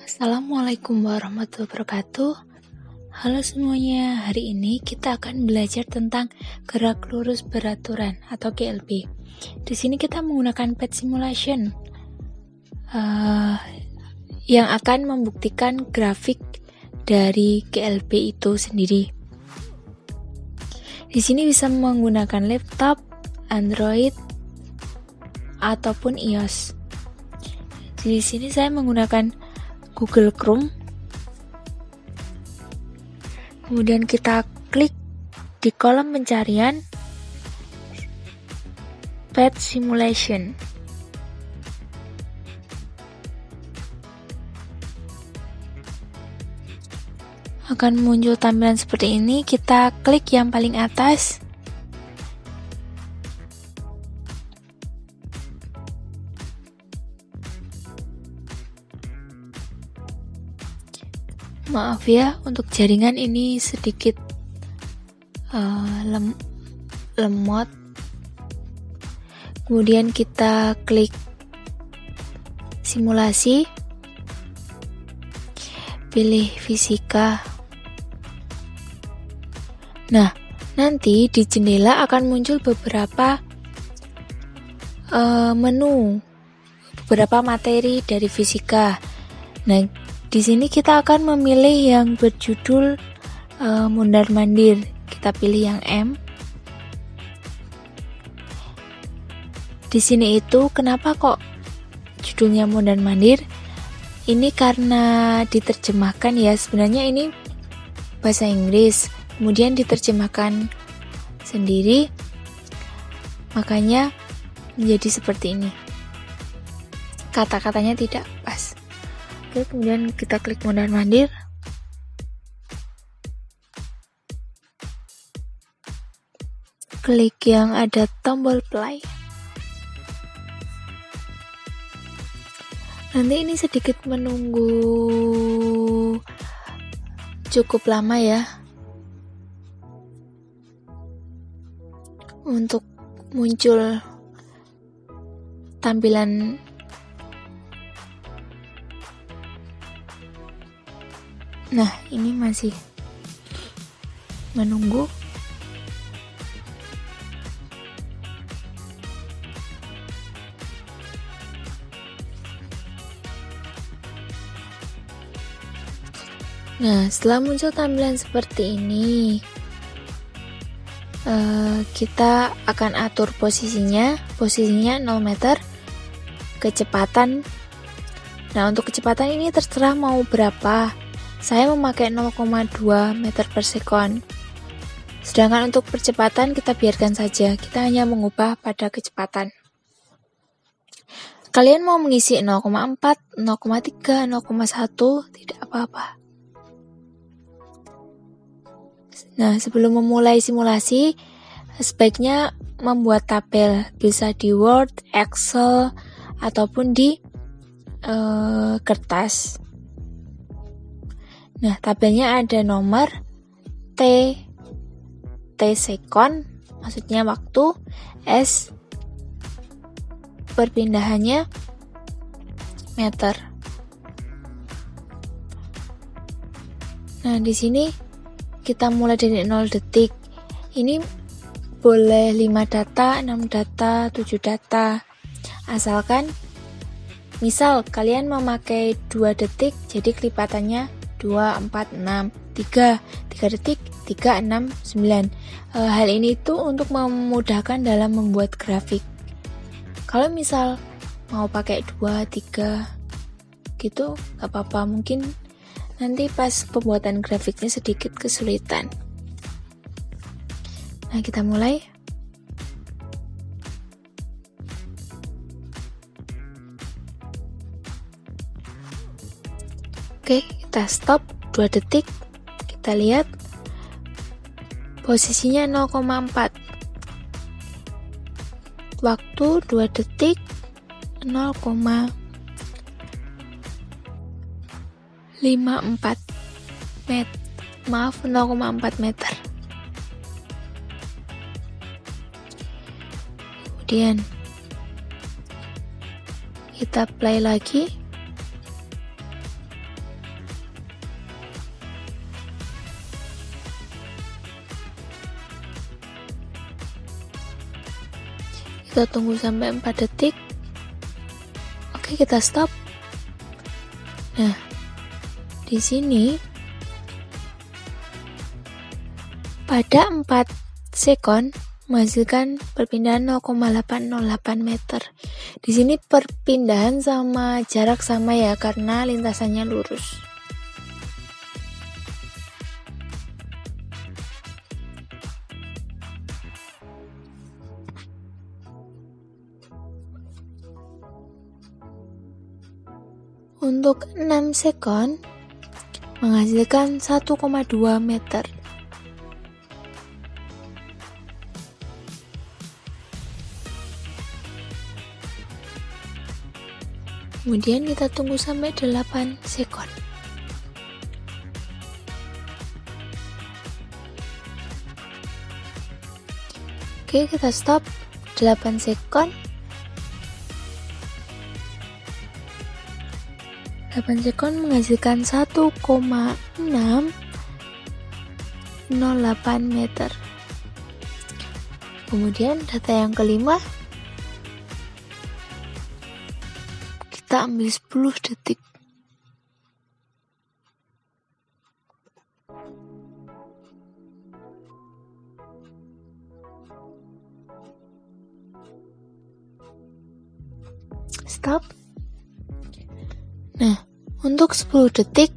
Assalamualaikum warahmatullahi wabarakatuh. Halo semuanya, hari ini kita akan belajar tentang gerak lurus beraturan atau GLB. Di sini kita menggunakan path simulation yang akan membuktikan grafik dari GLB itu sendiri. Di sini bisa menggunakan laptop, Android, ataupun iOS. Di sini saya menggunakan Google Chrome. Kemudian kita klik di kolom pencarian Path Simulation. Akan muncul tampilan seperti ini. Kita klik yang paling atas. Maaf ya, untuk jaringan ini sedikit lemot. Kemudian kita klik simulasi, pilih fisika. Nah, nanti di jendela akan muncul beberapa menu, beberapa materi dari fisika. Nah, di sini kita akan memilih yang berjudul mondar-mandir. Kita pilih yang M. Di sini itu kenapa kok judulnya mondar-mandir? Ini karena diterjemahkan ya. Sebenarnya ini bahasa Inggris, kemudian diterjemahkan sendiri, makanya menjadi seperti ini. Kata-katanya tidak pas. Oke, kemudian kita klik mondar-mandir. Klik yang ada tombol play. Nanti ini sedikit menunggu cukup lama ya untuk muncul tampilan. Nah, ini masih menunggu. Nah, setelah muncul tampilan seperti ini, kita akan atur posisinya 0 meter, kecepatan. Nah, untuk kecepatan ini terserah mau berapa. Saya memakai 0,2 meter per sekon. Sedangkan untuk percepatan kita biarkan saja. Kita hanya mengubah pada kecepatan. Kalian mau mengisi 0,4, 0,3, 0,1, tidak apa-apa. Nah, sebelum memulai simulasi, sebaiknya membuat tabel. Bisa di Word, Excel, ataupun di kertas. Nah, tabelnya ada nomor, T sekon, maksudnya waktu, S perpindahannya, meter. Nah, di sini kita mulai dari 0 detik. Ini boleh 5 data, 6 data, 7 data. Asalkan misal kalian memakai 2 detik, jadi kelipatannya 2, 4, 6, 3 detik, 3, 6, 9. Hal ini itu untuk memudahkan dalam membuat grafik. Kalau misal mau pakai 2, 3 gitu, gak apa-apa. Mungkin nanti pas pembuatan grafiknya sedikit kesulitan. Nah, kita mulai. Oke, kita stop 2 detik. Kita lihat posisinya 0,4. Waktu 2 detik 0,54 meter. Maaf, 0,4 meter. Kemudian Kita play lagi. Kita tunggu sampai 4 detik. Oke, kita stop. Nah, di sini pada 4 sekon menghasilkan perpindahan 0,808 meter. Di sini perpindahan sama jarak sama ya, karena lintasannya lurus. Untuk 6 sekon menghasilkan 1,2 meter. Kemudian kita tunggu sampai 8 sekon. Oke, kita stop 8 sekon. 8 sekon menghasilkan 1,608 meter. Kemudian data yang kelima, kita ambil 10 detik. Stop. Nah, untuk 10 detik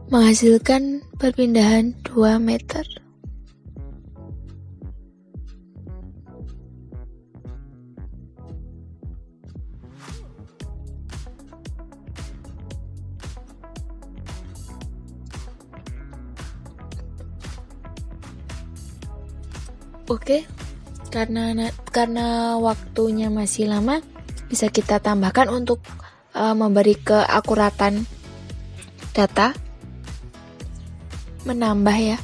menghasilkan perpindahan 2 meter. Oke, karena waktunya masih lama, bisa kita tambahkan untuk memberi keakuratan data, menambah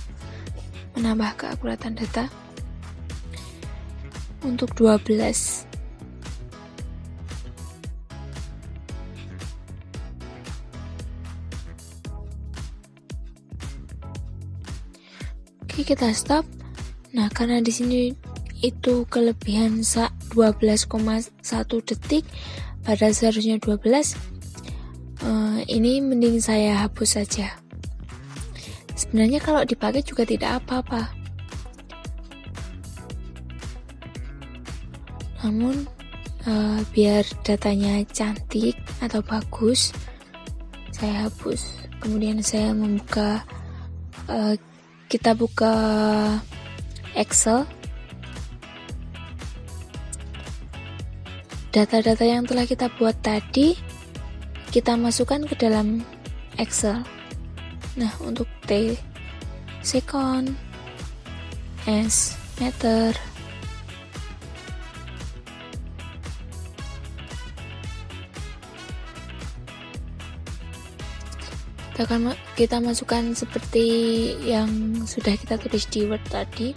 keakuratan data untuk 12. Oke, kita stop. Nah, karena di sini itu kelebihan 12,1 detik, pada seharusnya 12, ini mending saya hapus saja. Sebenarnya kalau dipakai juga tidak apa-apa. Namun, biar datanya cantik atau bagus, saya hapus. Kemudian saya membuka, kita buka Excel. Data-data yang telah kita buat tadi kita masukkan ke dalam Excel. Nah, untuk T sekon, S meter, kita masukkan seperti yang sudah kita tulis di Word tadi.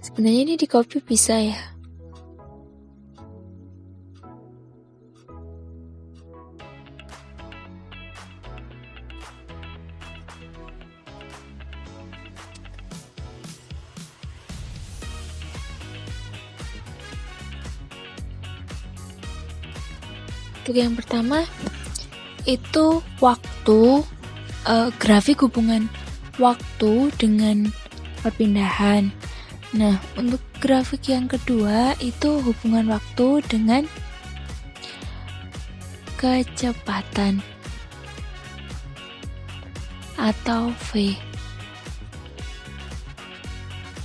Sebenarnya ini di copy bisa ya. Untuk yang pertama itu waktu, grafik hubungan waktu dengan perpindahan. Nah, untuk grafik yang kedua itu hubungan waktu dengan kecepatan atau V.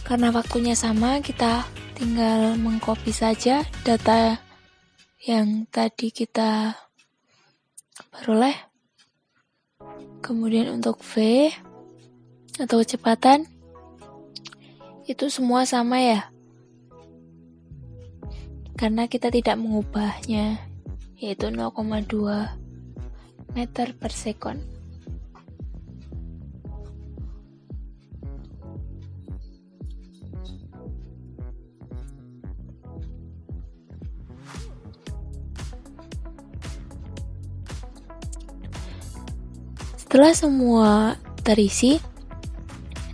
Karena waktunya sama, kita tinggal mengcopy saja data yang tadi kita peroleh. Kemudian untuk V atau kecepatan itu semua sama ya, karena kita tidak mengubahnya, yaitu 0,2 meter per sekon. Setelah semua terisi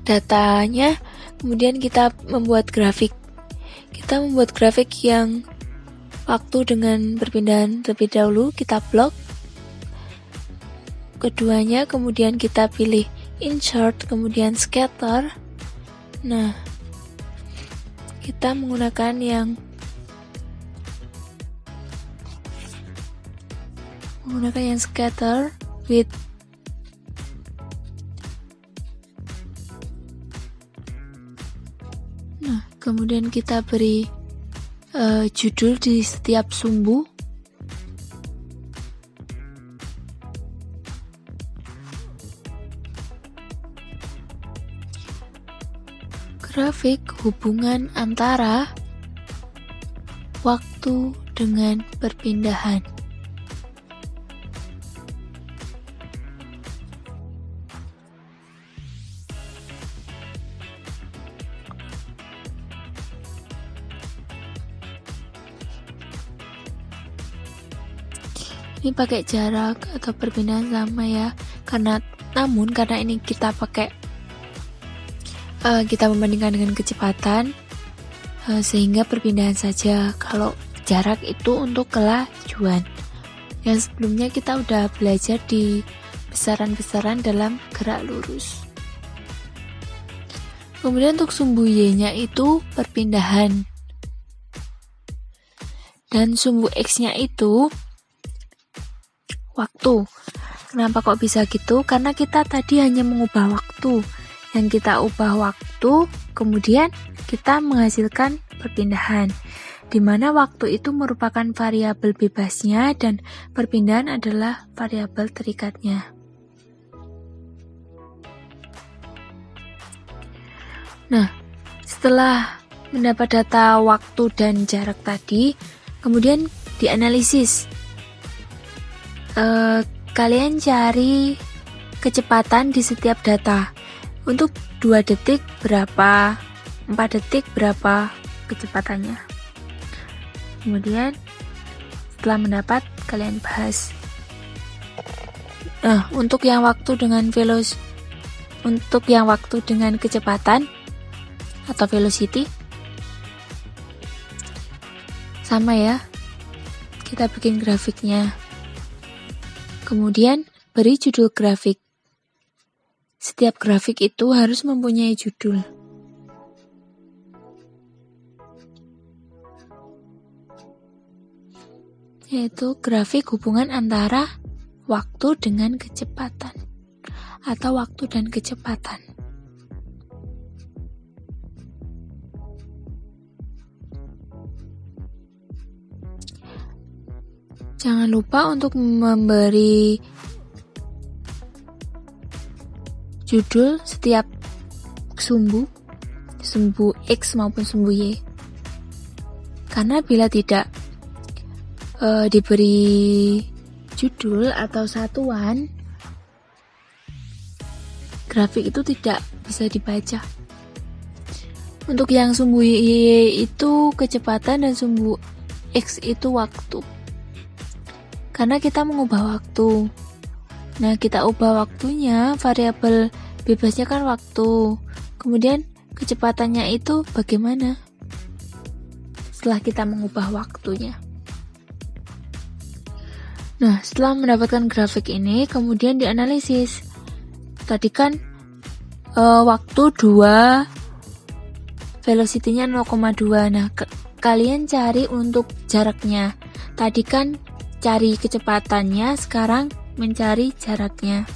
datanya, kemudian kita membuat grafik. Kita membuat grafik yang waktu dengan perpindahan terlebih dahulu kita blok. Keduanya kemudian kita pilih insert, kemudian scatter. Nah, kita menggunakan yang scatter with kemudian kita beri judul di setiap sumbu. Grafik hubungan antara waktu dengan perpindahan. Ini pakai jarak atau perpindahan sama ya, karena ini kita pakai kita membandingkan dengan kecepatan, sehingga perpindahan saja. Kalau jarak itu untuk kelajuan. Yang sebelumnya kita udah belajar di besaran-besaran dalam gerak lurus. Kemudian untuk sumbu Y-nya itu perpindahan, dan sumbu X-nya itu waktu. Kenapa kok bisa gitu? Karena kita tadi hanya mengubah waktu. Yang kita ubah waktu, kemudian kita menghasilkan perpindahan, di mana waktu itu merupakan variabel bebasnya dan perpindahan adalah variabel terikatnya. Nah, setelah mendapat data waktu dan jarak tadi, kemudian dianalisis. Kalian cari kecepatan di setiap data. Untuk 2 detik berapa, 4 detik berapa kecepatannya. Kemudian setelah mendapat, kalian bahas. Nah, untuk yang waktu dengan kecepatan atau velocity sama ya. Kita bikin grafiknya. Kemudian beri judul grafik. Setiap grafik itu harus mempunyai judul. Yaitu grafik hubungan antara waktu dengan kecepatan atau waktu dan kecepatan. Jangan lupa untuk memberi judul setiap sumbu X maupun sumbu Y. Karena bila tidak diberi judul atau satuan, grafik itu tidak bisa dibaca. Untuk yang sumbu Y itu kecepatan dan sumbu X itu waktu. Karena kita mengubah waktu. Nah, kita ubah waktunya, variabel bebasnya kan waktu. Kemudian kecepatannya itu bagaimana? Setelah kita mengubah waktunya. Nah, setelah mendapatkan grafik ini, kemudian dianalisis. Tadi kan waktu 2, velocity-nya 0,2. Nah, kalian cari untuk jaraknya. Tadi kan cari kecepatannya, sekarang mencari jaraknya.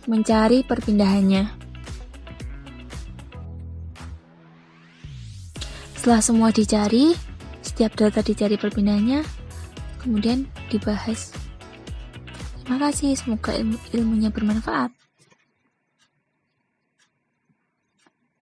Mencari perpindahannya. Setelah semua dicari, setiap data dicari perpindahannya, kemudian dibahas. Terima kasih, semoga ilmunya bermanfaat.